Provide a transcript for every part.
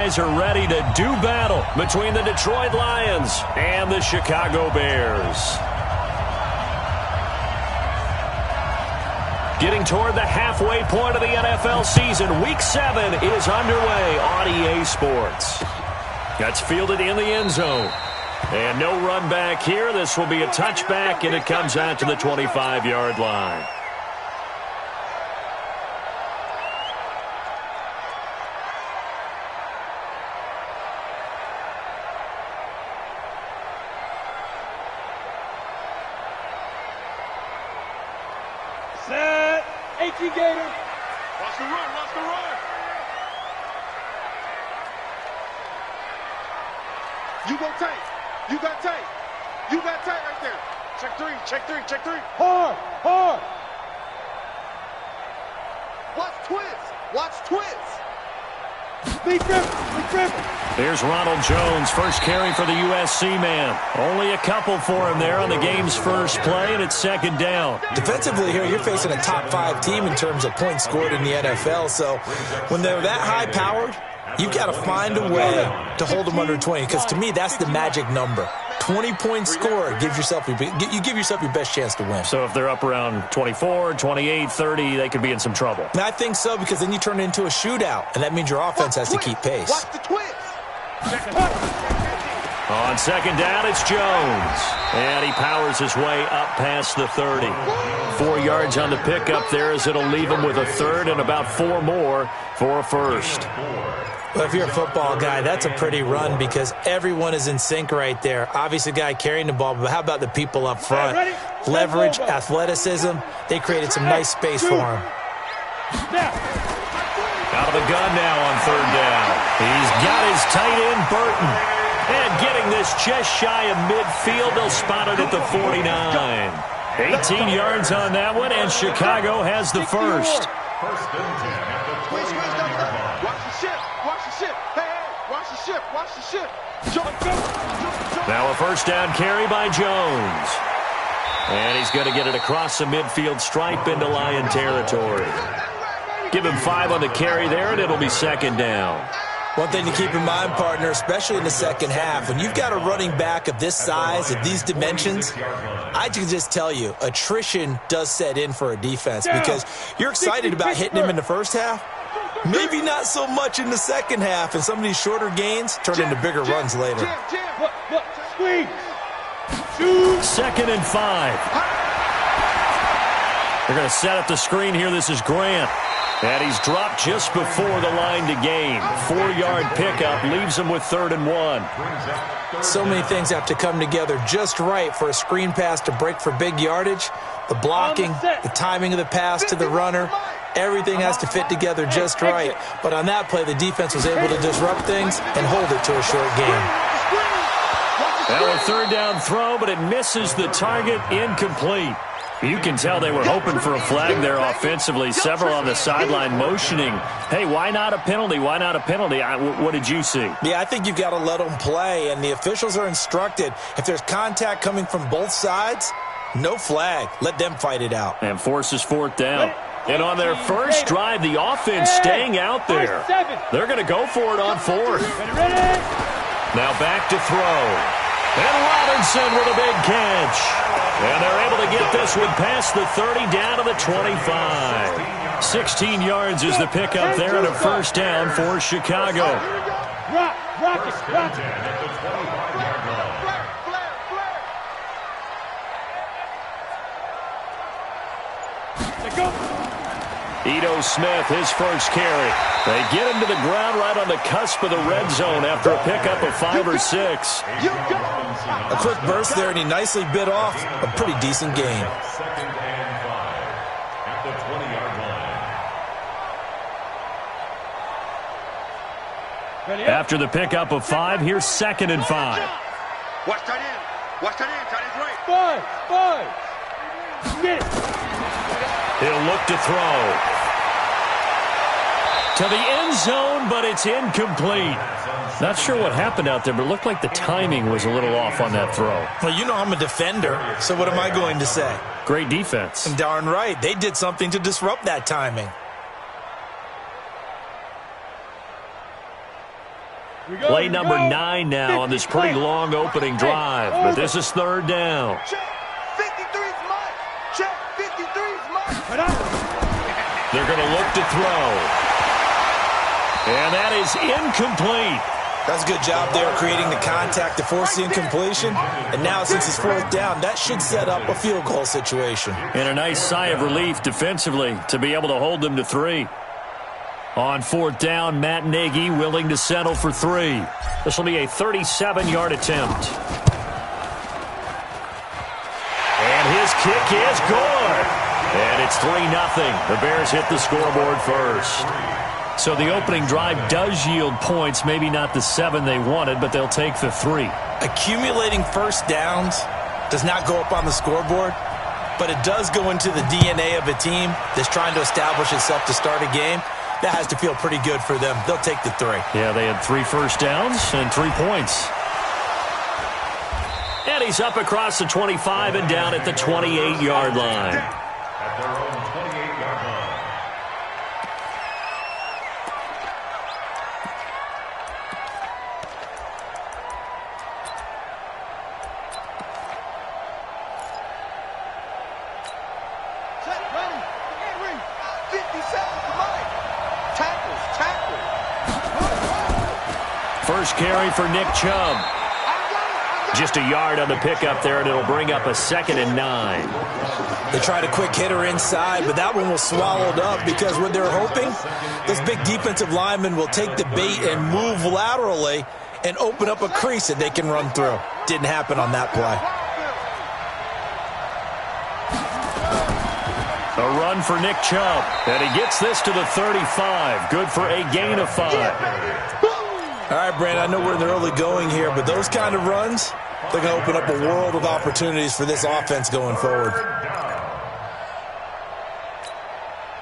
Are ready to do battle between the Detroit Lions and the Chicago Bears. Getting toward the halfway point of the NFL season, Week 7 is underway on EA Sports. That's fielded in the end zone. And no run back here. This will be a touchback, and it comes out to the 25-yard line. Set. H.E. Gator. Watch the run. Watch the run. You go tight. You got tight. You got tight right there. Check three. Check three. Check three. Hard. Hard. Watch twist. Watch twist. Big grip. Big grip. There's Ronald Jones, first carry for the USC man. Only a couple for him there on the game's first play, and it's second down. Defensively here, you're facing a top-5 team in terms of points scored in the NFL, so when they're that high-powered, you've got to find a way to hold them under 20, because to me, that's the magic number. 20 points scored, you give yourself your best chance to win. So if they're up around 24, 28, 30, they could be in some trouble. And I think so, because then you turn it into a shootout, and that means your offense has to keep pace. Watch the twist. On second down, it's Jones. And he powers his way up past the 30. 4 yards on the pickup there as it'll leave him with a third and about 4 more for a first. Well, if you're a football guy, that's a pretty run because everyone is in sync right there. Obviously, the guy carrying the ball, but how about the people up front? Leverage, athleticism, they created some nice space for him. Out of the gun now on third down. He's got his tight end, Burton. And getting this just shy of midfield, they'll spot it at the 49. 18 yards on that one, and Chicago has the first. Watch the ship. Watch the ship. Hey, watch the ship. Watch the ship. Now a first down carry by Jones. And he's going to get it across the midfield stripe into Lion territory. Give him 5 on the carry there, and it'll be second down. One thing to keep in mind, partner, especially in the second half, when you've got a running back of this size, of these dimensions, I can just tell you, attrition does set in for a defense because you're excited about hitting him in the first half. Maybe not so much in the second half, and some of these shorter gains turn into bigger runs later. Second and 5. They're going to set up the screen here. This is Grant. And he's dropped just before the line to gain. 4-yard pickup leaves him with 3rd and 1. So many things have to come together just right for a screen pass to break for big yardage. The blocking, the timing of the pass to the runner, everything has to fit together just right. But on that play, the defense was able to disrupt things and hold it to a short game. Now a third down throw, but it misses the target, incomplete. You can tell they were hoping for a flag there offensively. Several on the sideline motioning, hey, why not a penalty? Why not a penalty? What did you see? Yeah, I think you've got to let them play, and the officials are instructed. If there's contact coming from both sides, no flag. Let them fight it out. And forces 4th down. And on their first drive, the offense staying out there. They're going to go for it on 4th. Now back to throw. And Robinson with a big catch. And they're able to get this one past the 30 down to the 25. 16 yards is the pickup there and a first down for Chicago. Rock it. Ito Smith, his first carry. They get him to the ground right on the cusp of the red zone after a pickup of 5 or 6. A quick burst there, and he nicely bit off a pretty decent gain. After the pickup of 5, here's 2nd and 5. Watch tight end. Watch tight end. Tight end's right. 5. Get it. He'll look to throw. To the end zone, but it's incomplete. Not sure what happened out there, but it looked like the timing was a little off on that throw. Well, you know I'm a defender, so what am I going to say? Great defense. And darn right, they did something to disrupt that timing. Play number 9 now on this pretty long opening drive. But this is third down. Check. 53's mine. Check. 53's mine. They're going to look to throw. And that is incomplete. That's a good job there creating the contact to force the incompletion. And now since it's fourth down, that should set up a field goal situation. And a nice sigh of relief defensively to be able to hold them to 3. On fourth down, Matt Nagy willing to settle for 3. This will be a 37-yard attempt. And his kick is good. And it's 3-0. The Bears hit the scoreboard first. So the opening drive does yield points, maybe not the 7 they wanted, but they'll take the 3. Accumulating first downs does not go up on the scoreboard, but it does go into the DNA of a team that's trying to establish itself to start a game. That has to feel pretty good for them. They'll take the 3. Yeah, they had 3 first downs and 3 points. And he's up across the 25 and down at the 28-yard line. At their own 28-yard line. Check. Ready. Henry. 57 to mine. Tackle. First carry for Nick Chubb. Just a yard on the pickup there, and it'll bring up a 2nd and 9. They tried a quick hitter inside, but that one was swallowed up because what they're hoping, those big defensive linemen will take the bait and move laterally and open up a crease that they can run through. Didn't happen on that play. A run for Nick Chubb, and he gets this to the 35. Good for a gain of 5. All right, Brandon, I know we're in the early going here, but those kind of runs, they're going to open up a world of opportunities for this offense going forward.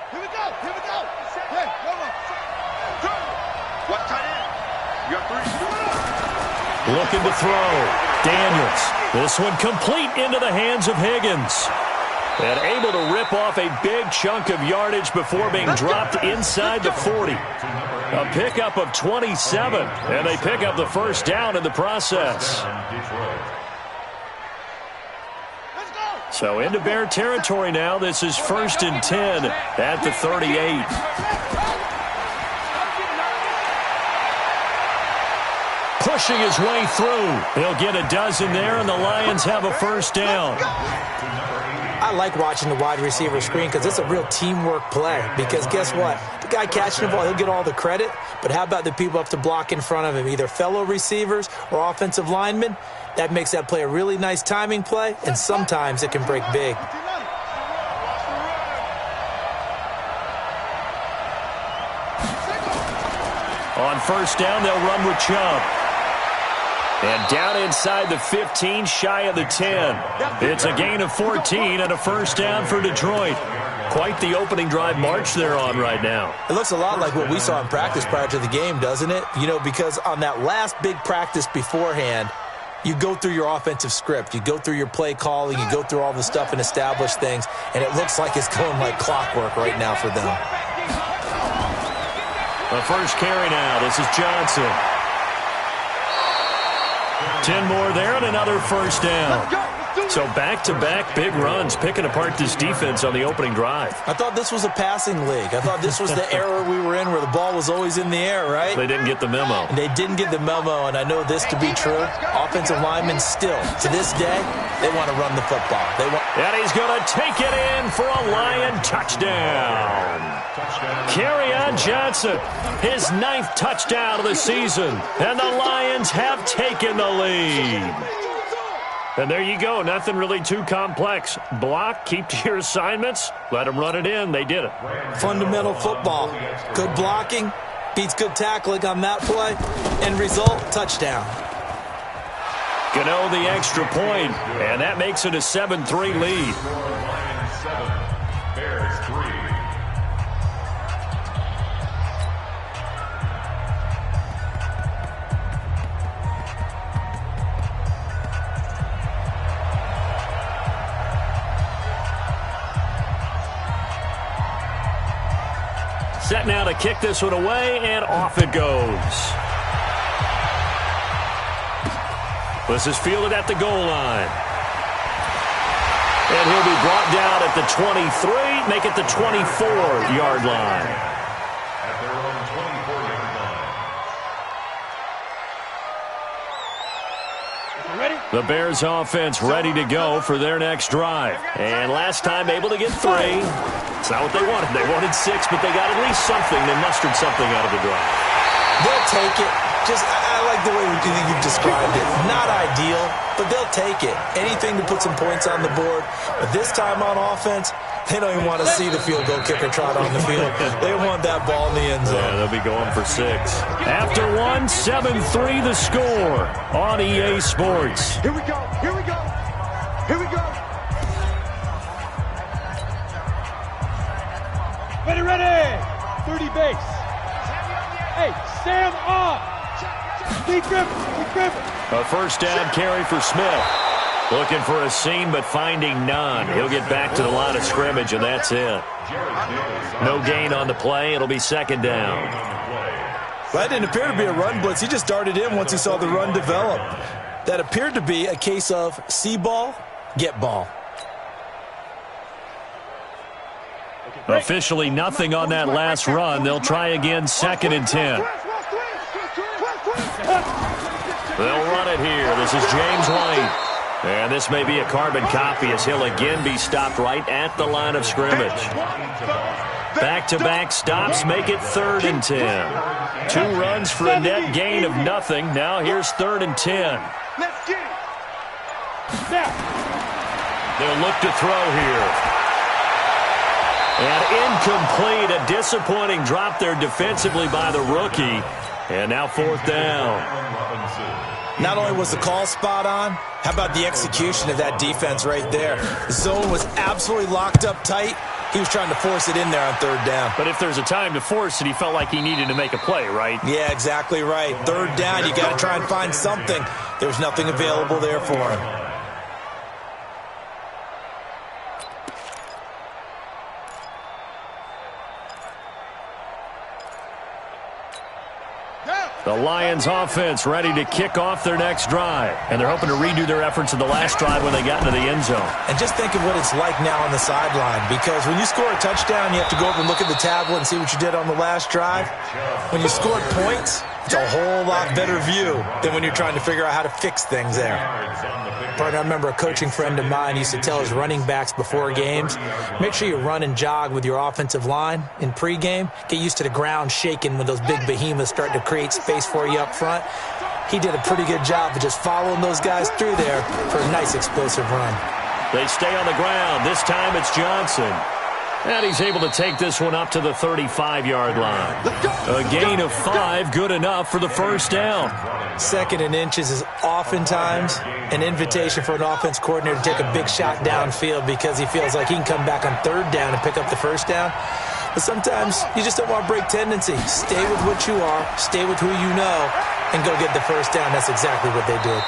Here we go. Hey, come on. What tight end? You got 3. Looking to throw. Daniels. This one complete into the hands of Higgins. And able to rip off a big chunk of yardage before being dropped inside the 40. A pickup of 27, and they pick up the first down in the process. So into Bear territory now. This is 1st and 10 at the 38. Pushing his way through. He'll get a dozen there, and the Lions have a first down. I like watching the wide receiver screen because it's a real teamwork play. Because guess what? The guy catching the ball, he'll get all the credit. But how about the people up to block in front of him, either fellow receivers or offensive linemen? That makes that play a really nice timing play, and sometimes it can break big. On first down, they'll run with Chubb. And down inside the 15, shy of the 10. It's a gain of 14 and a first down for Detroit. Quite the opening drive march they're on right now. It looks a lot like what we saw in practice prior to the game, doesn't it? You know, because on that last big practice beforehand, you go through your offensive script. You go through your play calling. You go through all the stuff and establish things. And it looks like it's going like clockwork right now for them. The first carry now. This is Johnson. 10 more there and another first down. So back-to-back big runs picking apart this defense on the opening drive. I thought this was a passing league. I thought this was the era we were in where the ball was always in the air, right? They didn't get the memo. And they didn't get the memo, and I know this to be true. Offensive linemen still, to this day, they want to run the football. And he's going to take it in for a Lion touchdown. Kerryon Johnson, his 9th touchdown of the season. And the Lions have taken the lead. And there you go. Nothing really too complex. Block, keep to your assignments, let them run it in. They did it. Fundamental football. Good blocking beats good tackling on that play. End result, touchdown. Gano the extra point, and that makes it a 7-3 lead. Bears 3. Set now to kick this one away, and off it goes. This is fielded at the goal line. And he'll be brought down at the 23, make it the 24-yard line. At their own 24-yard line. Ready? The Bears offense ready to go for their next drive. And last time able to get 3. It's not what they wanted. They wanted 6, but they got at least something. They mustered something out of the drive. They'll take it. I like the way you've described it. Not ideal, but they'll take it. Anything to put some points on the board. But this time on offense, they don't even want to see the field goal kicker trot on the field. They want that ball in the end zone. Yeah, they'll be going for 6. After 1, 7-3 the score on EA Sports. Here we go. Here we go. Here we go. Ready. 30 base. Hey, Sam off. Keep gripping. A first down carry for Smith. Looking for a seam, but finding none. He'll get back to the line of scrimmage, and that's it. No gain on the play. It'll be second down. Well, that didn't appear to be a run blitz. He just darted in once he saw the run develop. That appeared to be a case of see ball, get ball. Officially nothing on that last run. They'll try again, 2nd and 10. They'll run it here. This is James White. And this may be a carbon copy as he'll again be stopped right at the line of scrimmage. Back-to-back stops make it 3rd and 10. 2 runs for a net gain of nothing. Now here's 3rd and 10. Let's get it. They'll look to throw here. And incomplete. A disappointing drop there defensively by the rookie. And now 4th down. Not only was the call spot on, how about the execution of that defense right there? The zone was absolutely locked up tight. He was trying to force it in there on 3rd down. But if there's a time to force it, he felt like he needed to make a play, right? Yeah, exactly right. 3rd down, you got to try and find something. There's nothing available there for him. The Lions offense ready to kick off their next drive. And they're hoping to redo their efforts in the last drive when they got into the end zone. And just think of what it's like now on the sideline, because when you score a touchdown, you have to go over and look at the tablet and see what you did on the last drive. When you scored points, it's a whole lot better view than when you're trying to figure out how to fix things there. Partner, I remember a coaching friend of mine used to tell his running backs before games, make sure you run and jog with your offensive line in pregame. Get used to the ground shaking when those big behemoths start to create space for you up front. He did a pretty good job of just following those guys through there for a nice explosive run. They stay on the ground. This time it's Johnson. And he's able to take this one up to the 35-yard line. A gain of 5, good enough for the first down. 2nd and inches is oftentimes an invitation for an offense coordinator to take a big shot downfield because he feels like he can come back on 3rd down and pick up the first down. But sometimes you just don't want to break tendency. Stay with what you are, stay with who you know, and go get the first down. That's exactly what they did.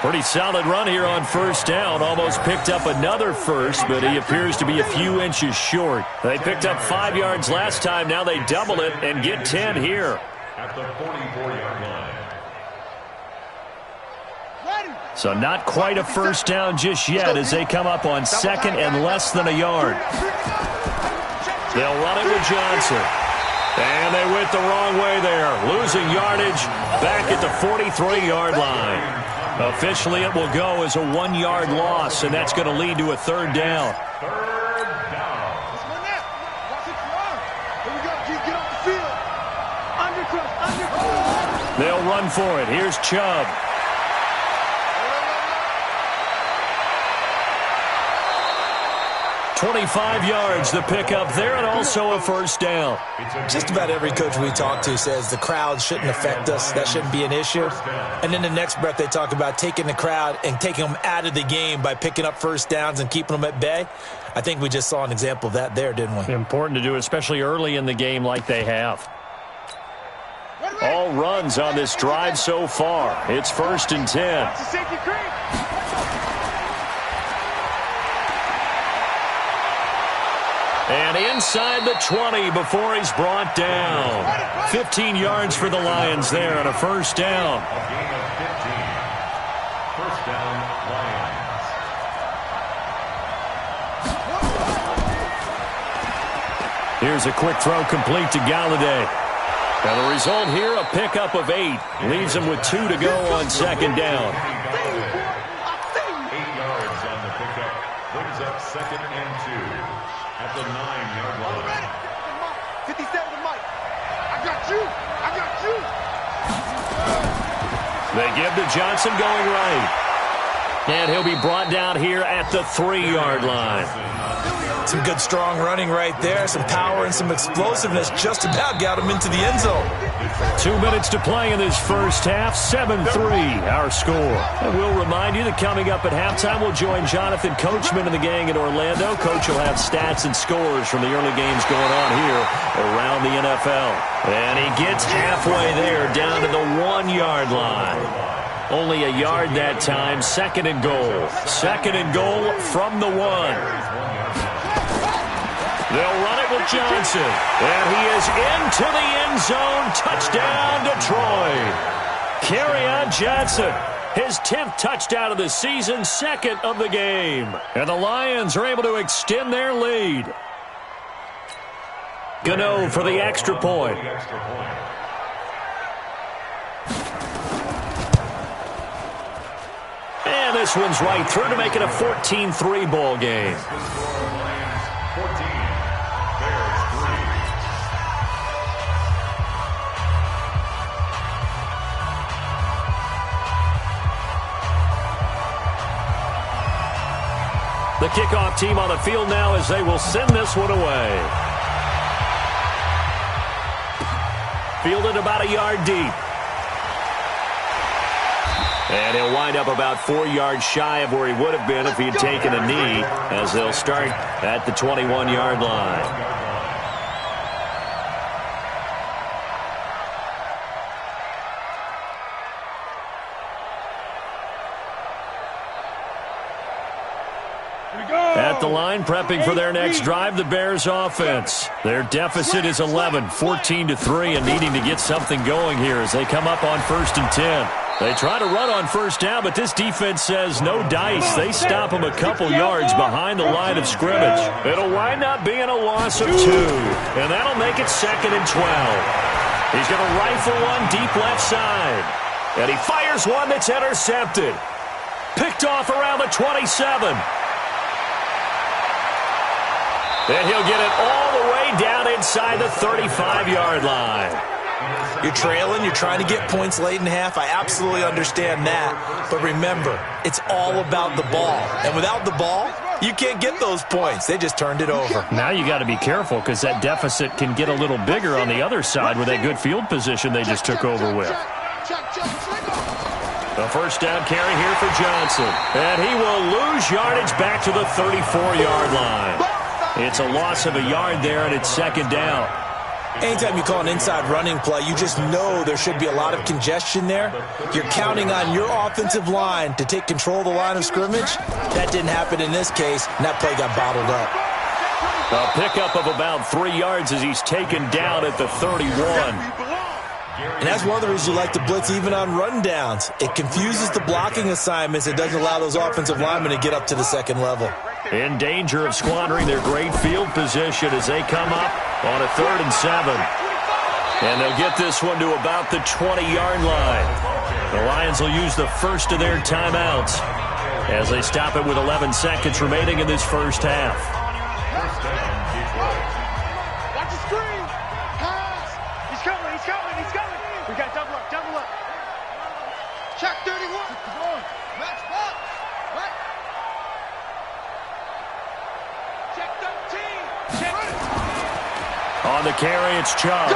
Pretty solid run here on first down. Almost picked up another first, but he appears to be a few inches short. They picked up 5 yards last time. Now they double it and get 10 here. At the 44-yard line. So not quite a first down just yet as they come up on 2nd and less than a yard. They'll run it with Johnson. And they went the wrong way there. Losing yardage back at the 43-yard line. Officially, it will go as a 1-yard loss, and that's going to lead to a 3rd down. 3rd down. Here we go. Get off the field. Undercross. They'll run for it. Here's Chubb. 25 yards the pickup there, and also a first down. Just about every coach we talk to says the crowd shouldn't affect us. That shouldn't be an issue. And in the next breath, they talk about taking the crowd and taking them out of the game by picking up first downs and keeping them at bay. I think we just saw an example of that there, didn't we? Important to do, especially early in the game like they have. All runs on this drive so far. It's 1st and 10. And inside the 20 before he's brought down. 15 yards for the Lions there on a first down. First down, Lions. Here's a quick throw complete to Galladay. And the result here, a pickup of 8. Leaves him with 2 to go on second down. 8 yards on the pickup. Brings up second and 2 at the 9-yard line. 57 to Mike. I got you. I got you. They give to Johnson going right. And he'll be brought down here at the 3-yard line. Some good strong running right there. Some power and some explosiveness just about got him into the end zone. 2 minutes to play in this first half. 7-3 our score. And we'll remind you that coming up at halftime, we'll join Jonathan Coachman and the gang in Orlando. Coach will have stats and scores from the early games going on here around the NFL. And he gets halfway there down to the 1-yard line. Only a yard that time. Second and goal. Second and goal from the 1. They'll run it with Johnson. And he is into the end zone. Touchdown, Detroit. Kerryon Johnson. His 10th touchdown of the season, 2nd of the game. And the Lions are able to extend their lead. Gano for the extra point. And this one's right through to make it a 14-3 ball game. The kickoff team on the field now as they will send this one away. Fielded about a yard deep. And he'll wind up about 4 yards shy of where he would have been if he had taken a knee, as they'll start at the 21-yard line. At the line, prepping for their next drive, the Bears offense. Their deficit is 11, 14-3, and needing to get something going here as they come up on 1st and 10. They try to run on first down, but this defense says no dice. They stop them a couple yards behind the line of scrimmage. It'll wind up being a loss of 2, and that'll make it 2nd and 12. He's going to rifle one deep left side, and he fires one that's intercepted. Picked off around the 27. And he'll get it all the way down inside the 35-yard line. You're trailing, you're trying to get points late in half. I absolutely understand that. But remember, it's all about the ball. And without the ball, you can't get those points. They just turned it over. Now you got to be careful because that deficit can get a little bigger on the other side with that good field position they just took over with. A first down carry here for Johnson. And he will lose yardage back to the 34-yard line. It's a loss of a yard there, and it's 2nd down. Anytime you call an inside running play, you just know there should be a lot of congestion there. You're counting on your offensive line to take control of the line of scrimmage. That didn't happen in this case, and that play got bottled up. A pickup of about 3 yards as he's taken down at the 31. And that's one of the reasons you like to blitz even on rundowns. It confuses the blocking assignments. It doesn't allow those offensive linemen to get up to the second level. In danger of squandering their great field position as they come up on a 3rd and 7. And they'll get this one to about the 20-yard line. The Lions will use the first of their timeouts as they stop it with 11 seconds remaining in this first half. Watch the screen. Pass. He's coming. He's coming. He's coming. We got double up. Double up. Check 31. Max box. What? Check 13. Check. On the carry, it's Chubb.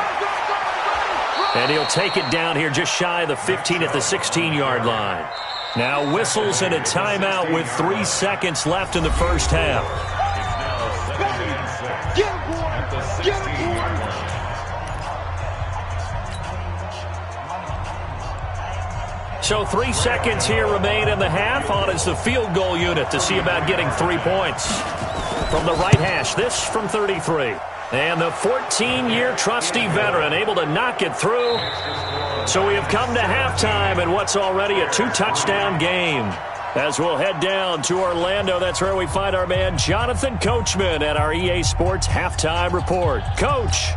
And he'll take it down here just shy of the 15 at the 16-yard line. Now whistles and a timeout with 3 seconds left in the first half. Get him, boy. Get him, boy. So 3 seconds here remain in the half. On is the field goal unit to see about getting 3 points. From the right hash, this from 33. And the 14-year trusty veteran able to knock it through So we have come to halftime in what's already a 2-touchdown game. As we'll head down to Orlando, that's where we find our man Jonathan Coachman at our EA Sports Halftime Report. Coach.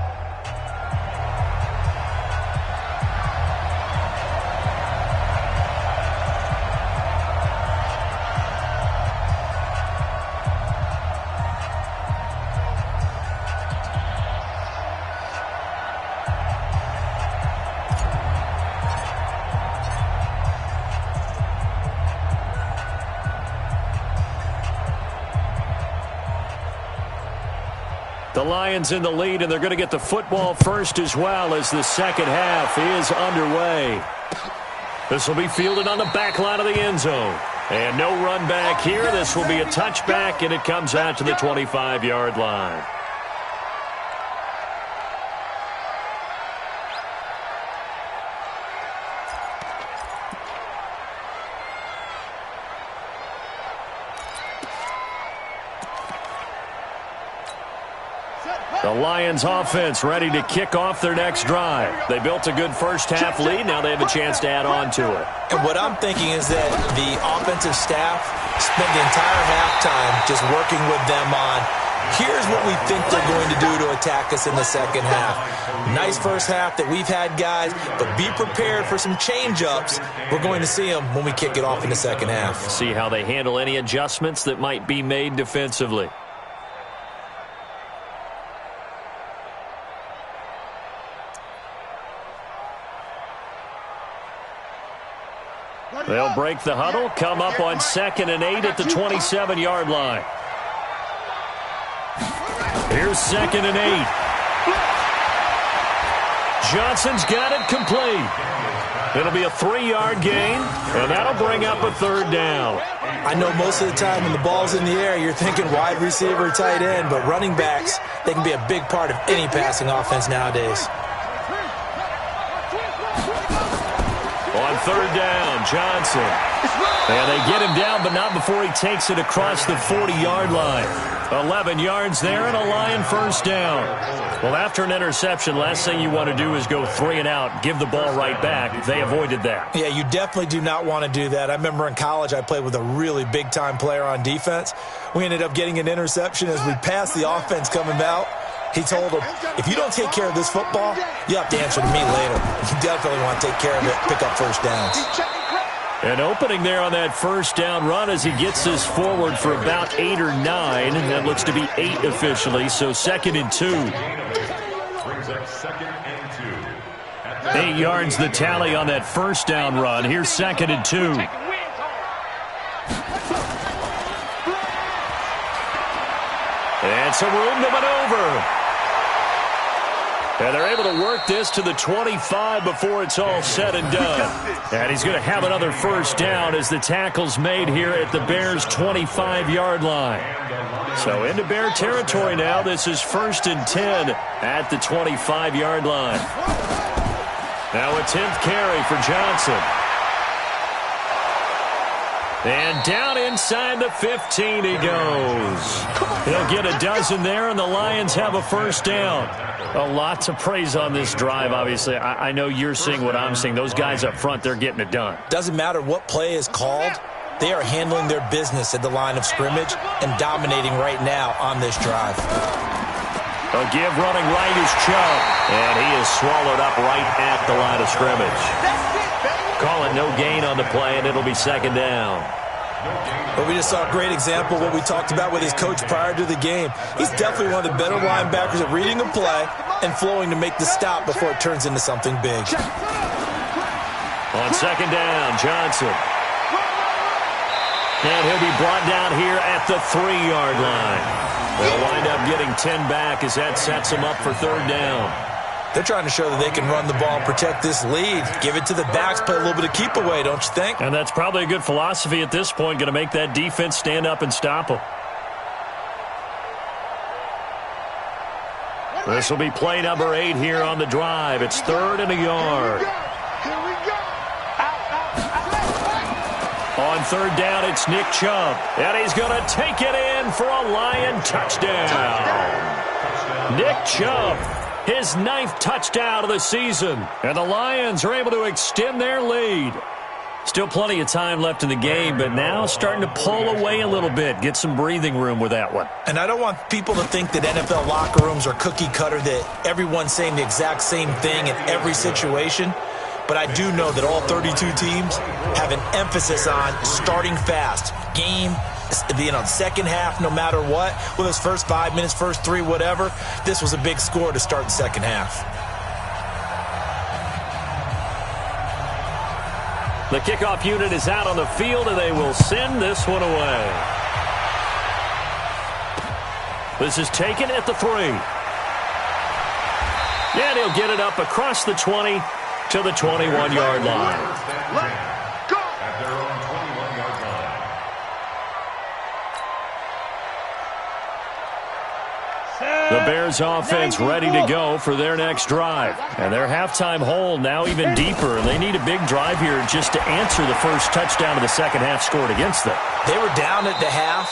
The Lions in the lead, and they're going to get the football first as well as the second half is underway. This will be fielded on the back line of the end zone. And no run back here. This will be a touchback, and it comes out to the 25-yard line. The Lions offense ready to kick off their next drive. They built a good first half lead. Now they have a chance to add on to it. And what I'm thinking is that the offensive staff spent the entire halftime just working with them on, here's what we think they're going to do to attack us in the second half. Nice first half that we've had, guys, but be prepared for some change-ups. We're going to see them when we kick it off in the second half. See how they handle any adjustments that might be made defensively. They'll break the huddle, come up on 2nd and 8 at the 27-yard line. Here's 2nd and 8. Johnson's got it complete. It'll be a 3-yard gain, and that'll bring up a 3rd down. I know most of the time when the ball's in the air, you're thinking wide receiver, tight end, but running backs, they can be a big part of any passing offense nowadays. On 3rd down, Johnson. And they get him down, but not before he takes it across the 40-yard line. 11 yards there and a Lion first down. Well, after an interception, last thing you want to do is go 3 and out, give the ball right back. They avoided that. Yeah, you definitely do not want to do that. I remember in college I played with a really big-time player on defense. We ended up getting an interception as we passed the offense coming out. He told him, if you don't take care of this football, you have to answer to me later. You definitely want to take care of it, pick up first downs. An opening there on that first down run as he gets this forward for about 8 or 9. That looks to be 8 officially, so 2nd and 2. 8 yards the tally on that first down run. Here's 2nd and 2. And some room to maneuver. And they're able to work this to the 25 before it's all said and done. And he's going to have another first down as the tackle's made here at the Bears' 25-yard line. So into Bear territory now. This is 1st and 10 at the 25-yard line. Now a 10th carry for Johnson. And down inside the 15 he goes. He'll get a dozen there, and the Lions have a first down. A lot to praise on this drive, obviously. I know you're seeing what I'm seeing. Those guys up front, they're getting it done. Doesn't matter what play is called. They are handling their business at the line of scrimmage and dominating right now on this drive. A give running right is Chubb, and he is swallowed up right at the line of scrimmage. Call it no gain on the play, and it'll be 2nd down. But we just saw a great example of what we talked about with his coach prior to the game. He's definitely one of the better linebackers at reading a play and flowing to make the stop before it turns into something big. On 2nd down, Johnson. And he'll be brought down here at the 3-yard line. They'll wind up getting 10 back as that sets them up for 3rd down. They're trying to show that they can run the ball and protect this lead. Give it to the backs, play a little bit of keep away, don't you think? And that's probably a good philosophy at this point, going to make that defense stand up and stop them. This will be play number 8 here on the drive. It's 3rd and a yard. On 3rd down, it's Nick Chubb. And he's going to take it in for a Lion touchdown. Nick Chubb his 9th touchdown of the season. And the Lions are able to extend their lead. Still plenty of time left in the game, but now starting to pull away a little bit. Get some breathing room with that one. And I don't want people to think that NFL locker rooms are cookie cutter, that everyone's saying the exact same thing in every situation. But I do know that all 32 teams have an emphasis on starting fast. Game, second half, no matter what. Whether it's first 5 minutes, first 3, whatever. This was a big score to start the second half. The kickoff unit is out on the field, and they will send this one away. This is taken at the 3. And he'll get it up across the 20 to the 21-yard line. Let's go! At their own 21-yard line. The Bears offense ready to go for their next drive. And their halftime hole now even deeper. And they need a big drive here just to answer the first touchdown of the second half scored against them. They were down at the half.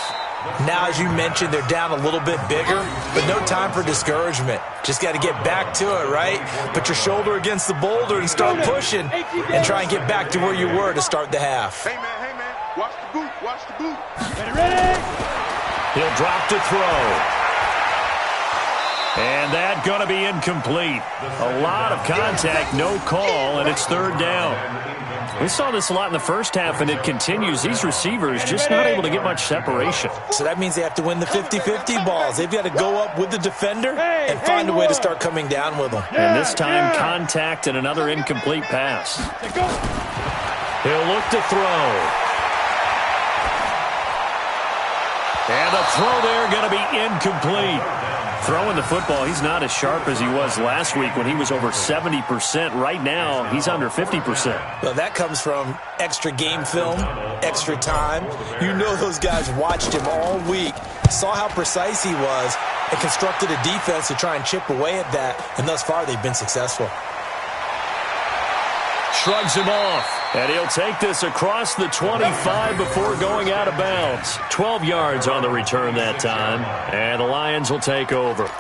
Now, as you mentioned, they're down a little bit bigger, but no time for discouragement. Just got to get back to it, right? Put your shoulder against the boulder and start pushing and try and get back to where you were to start the half. Hey, man, watch the boot, watch the boot. Ready? He'll drop to throw. And that going to be incomplete. A lot of contact, no call, and it's third down. We saw this a lot in the first half, and it continues. These receivers just not able to get much separation. So that means they have to win the 50-50 balls. They've got to go up with the defender and find a way to start coming down with them. And this time, contact and another incomplete pass. He'll look to throw. And the throw there going to be incomplete. Throwing the football, he's not as sharp as he was last week when he was over 70%. Right now, he's under 50%. Well, that comes from extra game film, extra time. You know those guys watched him all week, saw how precise he was, and constructed a defense to try and chip away at that. And thus far, they've been successful. Shrugs him off. And he'll take this across the 25 before going out of bounds. 12 yards on the return that time. And the Lions will take over.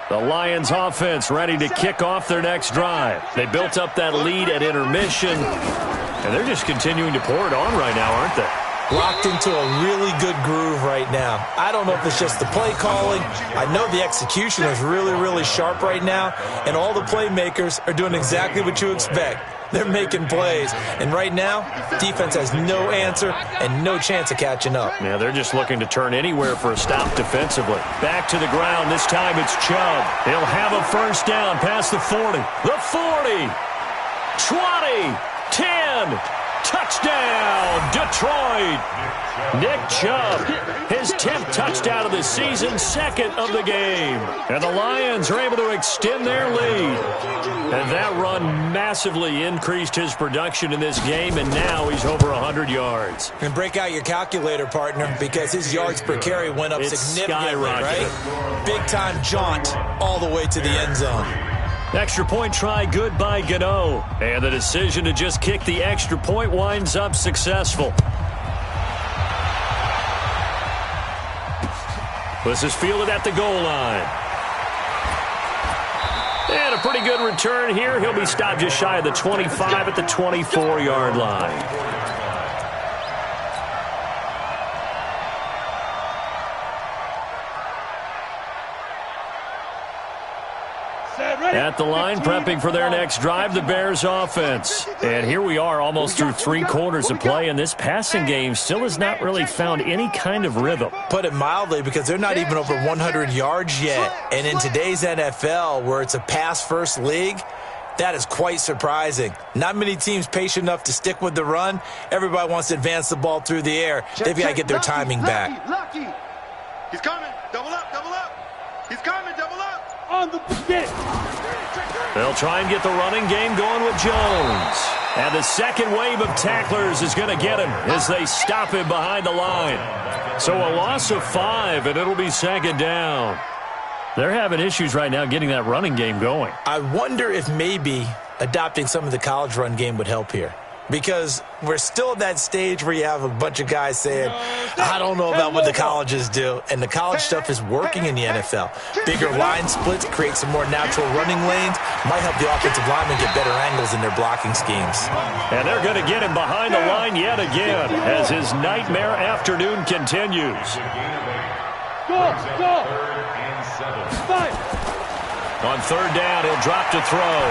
The Lions offense ready to kick off their next drive. They built up that lead at intermission. And they're just continuing to pour it on right now, aren't they? Locked into a really good groove right now. I don't know if it's just the play calling. I know the execution is really, really sharp right now, and all the playmakers are doing exactly what you expect. They're making plays, and right now, defense has no answer and no chance of catching up. Yeah, they're just looking to turn anywhere for a stop defensively. Back to the ground. This time it's Chubb. He'll have a first down past the 40. The 40. 20. 10. Touchdown, Detroit. Nick Chubb, his 10th touchdown of the season, second of the game. And the Lions are able to extend their lead. And that run massively increased his production in this game, and now he's over 100 yards. And break out your calculator, partner, because his yards per carry went up significantly, right? Big-time jaunt all the way to the end zone. Extra point try good by Gano. And the decision to just kick the extra point winds up successful. This is fielded at the goal line. And a pretty good return here. He'll be stopped just shy of the 25 at the 24-yard line. At the line, prepping for their next drive, the Bears offense. And here we are almost through 3 quarters of play, and this passing game still has not really found any kind of rhythm. Put it mildly, because they're not even over 100 yards yet. And in today's NFL, where it's a pass-first league, that is quite surprising. Not many teams patient enough to stick with the run. Everybody wants to advance the ball through the air. They've got to get their timing back. He's coming. Double up, double up. He's coming, double up. On the get. They'll try and get the running game going with Jones. And the second wave of tacklers is going to get him as they stop him behind the line. So a loss of 5, and it'll be second down. They're having issues right now getting that running game going. I wonder if maybe adopting some of the college run game would help here. because we're still at that stage where you have a bunch of guys saying, I don't know about what the colleges do, and the college stuff is working in the NFL. Bigger line splits create some more natural running lanes, might help the offensive linemen get better angles in their blocking schemes. And they're going to get him behind the line yet again as his nightmare afternoon continues. Go! On third down, he'll drop to throw.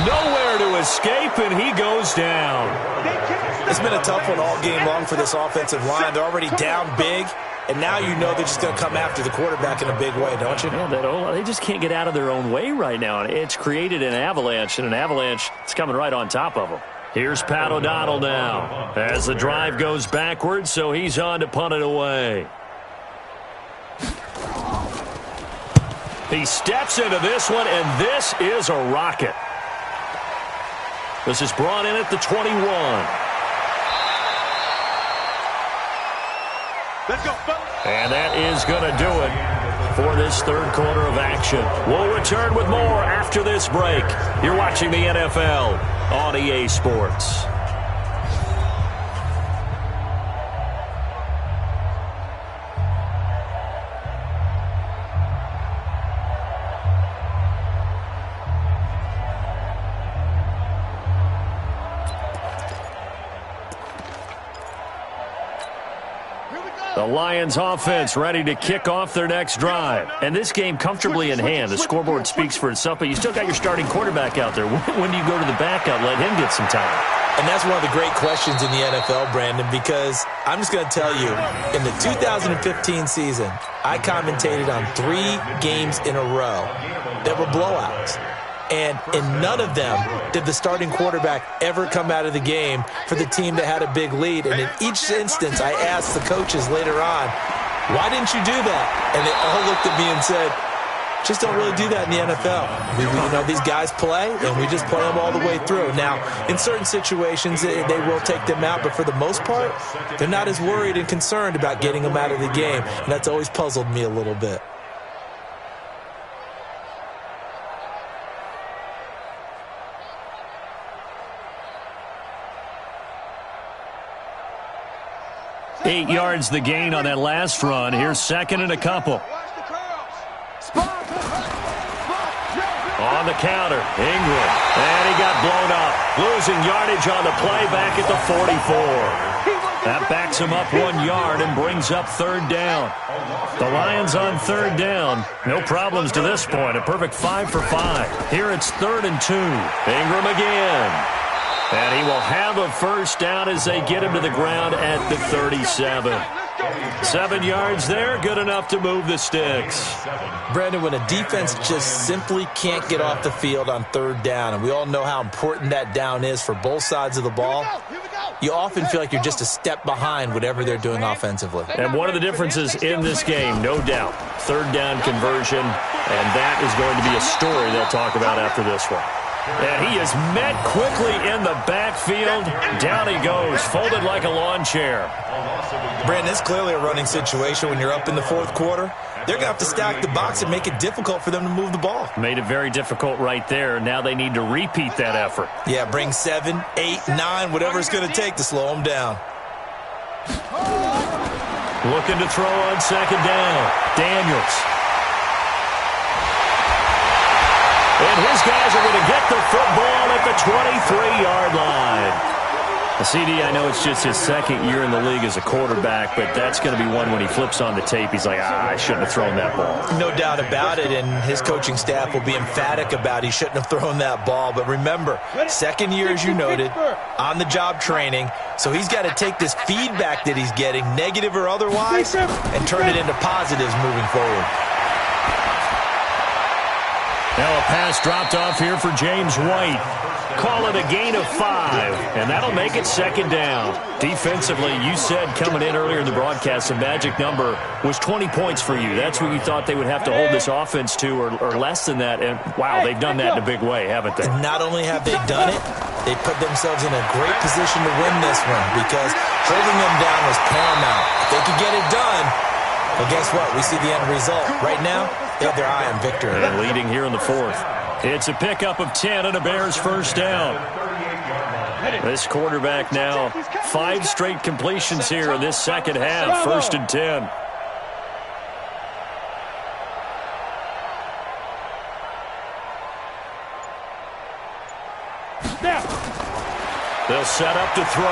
Nowhere to escape, and he goes down. It's been a tough one all game long for this offensive line. They're already down big, and now you know they're just going to come after the quarterback in a big way, don't you? Yeah, they just can't get out of their own way right now. It's created an avalanche, and an avalanche is coming right on top of them. Here's Pat O'Donnell now as the drive goes backwards, so he's on to punt it away. He steps into this one, and this is a rocket. This is brought in at the 21. Let's go, fellas. And that is going to do it for this third quarter of action. We'll return with more after this break. You're watching the NFL on EA Sports. The Lions offense ready to kick off their next drive. And this game comfortably in hand. The scoreboard speaks for itself, but you still got your starting quarterback out there. When do you go to the backup, let him get some time? And that's one of the great questions in the NFL, Brandon, because I'm just going to tell you, in the 2015 season, I commentated on 3 games in a row that were blowouts. And in none of them did the starting quarterback ever come out of the game for the team that had a big lead. And in each instance, I asked the coaches later on, why didn't you do that? And they all looked at me and said, just don't really do that in the NFL. You know, these guys play, and we just play them all the way through. Now, in certain situations, they will take them out, but for the most part, they're not as worried and concerned about getting them out of the game. And that's always puzzled me a little bit. Eight yards the gain on that last run. Here's second and a couple. On the counter, Ingram. And he got blown up. Losing yardage on the play back at the 44. That backs him up 1 yard and brings up third down. The Lions on third down. No problems to this point. A perfect 5 for 5. Here it's 3rd and 2. Ingram again. And he will have a first down as they get him to the ground at the 37. 7 yards there, good enough to move the sticks. Brandon, when a defense just simply can't get off the field on third down, and we all know how important that down is for both sides of the ball, you often feel like you're just a step behind whatever they're doing offensively. And one of the differences in this game, no doubt, third down conversion, and that is going to be a story they'll talk about after this one. And he is met quickly in the backfield. Down he goes, folded like a lawn chair. Brandon, it's clearly a running situation when you're up in the fourth quarter. They're going to have to stack the box and make it difficult for them to move the ball. Made it very difficult right there. Now they need to repeat that effort. Yeah, bring 7, 8, 9, whatever it's going to take to slow them down. Looking to throw on second down. Daniels. And his guys are going to get the football at the 23-yard line. CD, I know it's just his second year in the league as a quarterback, but that's going to be one when he flips on the tape. He's like, I shouldn't have thrown that ball. No doubt about it, and his coaching staff will be emphatic about he shouldn't have thrown that ball. But remember, second year, as you noted, on-the-job training, so he's got to take this feedback that he's getting, negative or otherwise, and turn it into positives moving forward. Now a pass dropped off here for James White. Call it a gain of 5, and that'll make it second down. Defensively, you said coming in earlier in the broadcast, the magic number was 20 points for you. That's what you thought they would have to hold this offense to, or less than that. And, wow, they've done that in a big way, haven't they? And not only have they done it, they put themselves in a great position to win this one because holding them down was paramount. If they could get it done, well, guess what? We see the end result. Right now, they have their eye on victory. And leading here in the fourth. It's a pickup of 10 and a Bears first down. This quarterback now 5 straight completions here in this second half. 1st and 10. They'll set up to throw.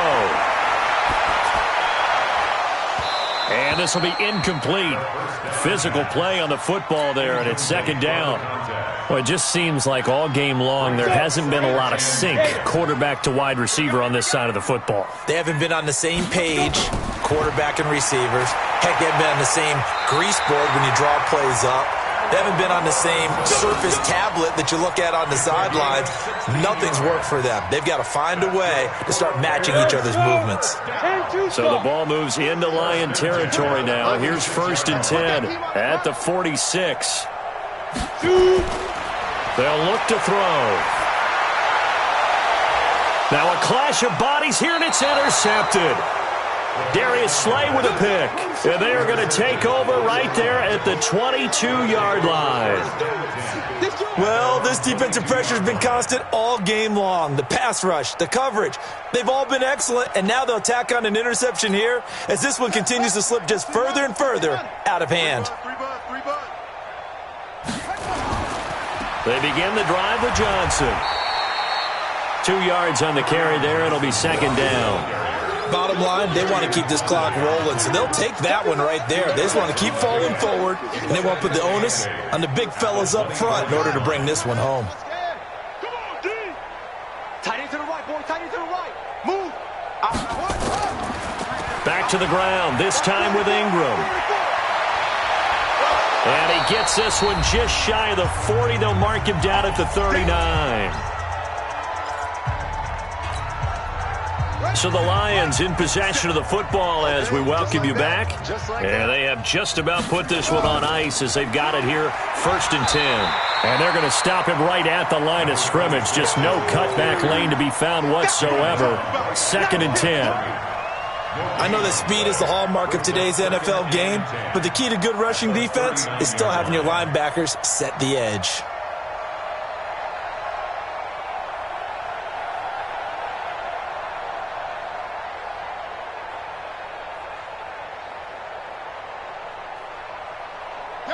And this will be incomplete. Physical play on the football there, and it's 2nd down. Well, it just seems like all game long there hasn't been a lot of sync quarterback to wide receiver on this side of the football. They haven't been on the same page, quarterback and receivers. Heck, they haven't been on the same grease board when you draw plays up. They haven't been on the same Surface tablet that you look at on the sidelines. Nothing's worked for them. They've got to find a way to start matching each other's movements. So the ball moves into Lion territory now. Here's 1st and 10 at the 46. They'll look to throw. Now a clash of bodies here, and it's intercepted. Darius Slay with a pick. And they are going to take over right there at the 22-yard line. Well, this defensive pressure has been constant all game long. The pass rush, the coverage, they've all been excellent, and now they'll tack on an interception here as this one continues to slip just further and further out of hand. They begin the drive with Johnson. 2 yards on the carry there. It'll be 2nd down. Bottom line, they want to keep this clock rolling, so they'll take that one right there. They just want to keep falling forward, and they want to put the onus on the big fellas up front in order to bring this one home. Come on, D. Tight end to the right, boy. Tight end to the right. Move. Back to the ground, this time with Ingram. And he gets this one just shy of the 40. They'll mark him down at the 39. So the Lions in possession of the football as we welcome you back. And they have just about put this one on ice as they've got it here, 1st and 10. And they're going to stop him right at the line of scrimmage. Just no cutback lane to be found whatsoever. 2nd and 10. I know that speed is the hallmark of today's NFL game, but the key to good rushing defense is still having your linebackers set the edge.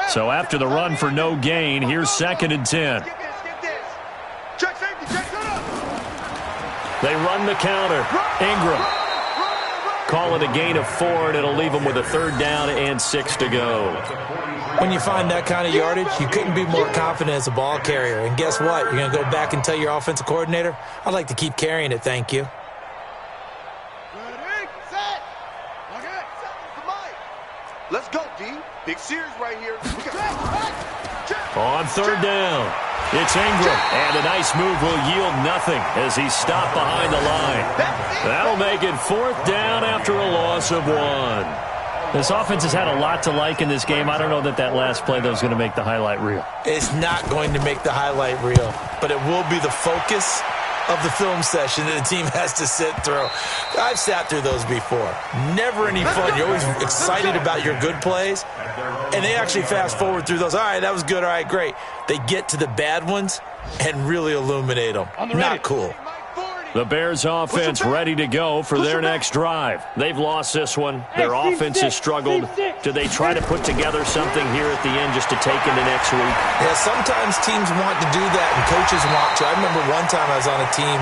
So after the run for no gain, here's 2nd and 10. They run the counter. Ingram. Call it a gain of 4, and it'll leave them with a 3rd down and 6 to go. When you find that kind of yardage, you couldn't be more confident as a ball carrier. And guess what? You're going to go back and tell your offensive coordinator, I'd like to keep carrying it, thank you. Let's go, D. Big series right here. On 3rd down, it's Ingram, and a nice move will yield nothing as he's stopped behind the line. That'll make it 4th down after a loss of 1. This offense has had a lot to like in this game. I don't know that last play, though, is going to make the highlight reel. It's not going to make the highlight reel, but it will be the focus of the film session that the team has to sit through. I've sat through those before. Never any fun. You're always excited about your good plays, and they actually fast forward through those. All right, that was good. All right, great. They get to the bad ones and really illuminate them. Not cool. The Bears offense ready to go for their next drive. They've lost this one. Their offense has struggled. Do they try to put together something here at the end just to take into next week? Yeah, sometimes teams want to do that and coaches want to. I remember one time I was on a team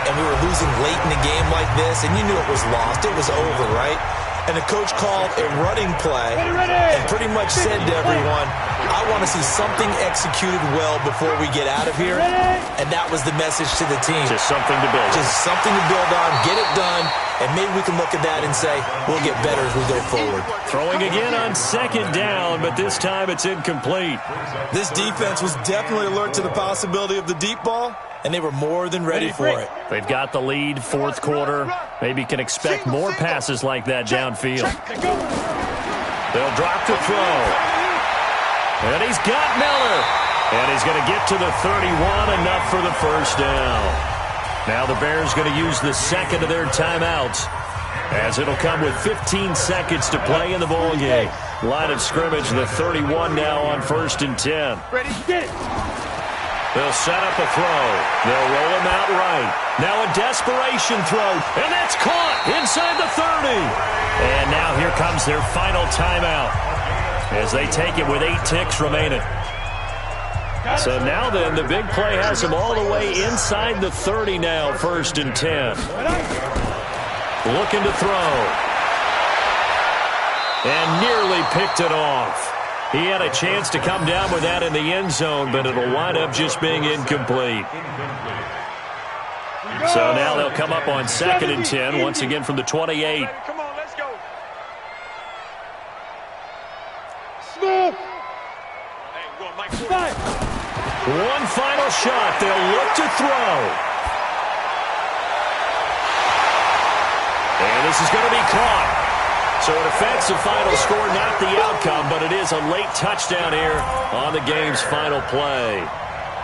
and we were losing late in the game like this, and you knew it was lost. It was over, right? And the coach called a running play and pretty much said to everyone, I want to see something executed well before we get out of here. And that was the message to the team. Just something to build. Just something to build on, get it done, and maybe we can look at that and say, we'll get better as we go forward. Throwing again on 2nd down, but this time it's incomplete. This defense was definitely alert to the possibility of the deep ball, and they were more than ready for it. They've got the lead, 4th quarter. Maybe can expect more passes like that downfield. They'll drop to throw. And he's got Miller. And he's going to get to the 31, enough for the 1st down. Now the Bears going to use the 2nd of their timeouts, as it'll come with 15 seconds to play in the ball game. Line of scrimmage, the 31 now on 1st and 10. Ready, get it. They'll set up a throw. They'll roll him out right. Now a desperation throw, and that's caught inside the 30. And now here comes their final timeout as they take it with 8 ticks remaining. So now then, the big play has them all the way inside the 30 now, 1st and 10. Looking to throw. And nearly picked it off. He had a chance to come down with that in the end zone, but it'll wind up just being incomplete. So now they'll come up on 2nd and 10, once again from the 28. Come on, let's go. Smith. Hey, we're going Mike Ford. One final shot. They'll look to throw. And this is going to be caught. So it affects the final score, not the outcome, but it is a late touchdown here on the game's final play.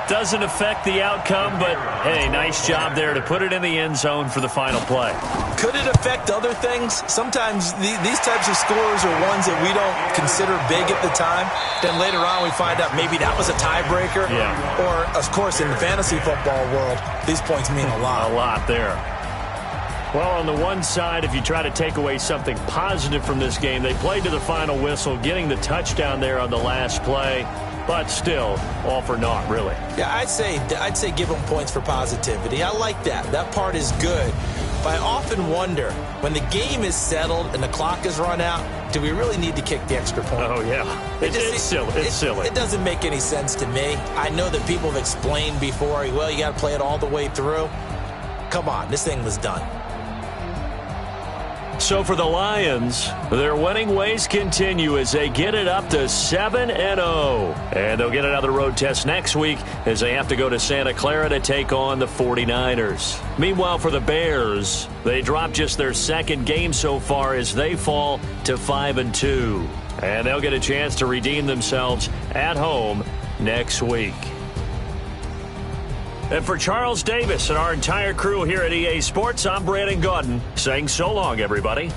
Doesn't affect the outcome, but, hey, nice job there to put it in the end zone for the final play. Could it affect other things? Sometimes these types of scores are ones that we don't consider big at the time. Then later on we find out maybe that was a tiebreaker. Yeah. Or, of course, in the fantasy football world, these points mean a lot. A lot there. Well, on the one side, if you try to take away something positive from this game, they played to the final whistle, getting the touchdown there on the last play, but still, all for naught, really. Yeah, I'd say give them points for positivity. I like that. That part is good. But I often wonder, when the game is settled and the clock is run out, do we really need to kick the extra point? Oh, yeah. It's silly. It's silly. It doesn't make any sense to me. I know that people have explained before, well, you got to play it all the way through. Come on, this thing was done. So for the Lions, their winning ways continue as they get it up to 7-0. And they'll get another road test next week as they have to go to Santa Clara to take on the 49ers. Meanwhile, for the Bears, they dropped just their 2nd game so far as they fall to 5-2. And they'll get a chance to redeem themselves at home next week. And for Charles Davis and our entire crew here at EA Sports, I'm Brandon Gaudin saying so long, everybody.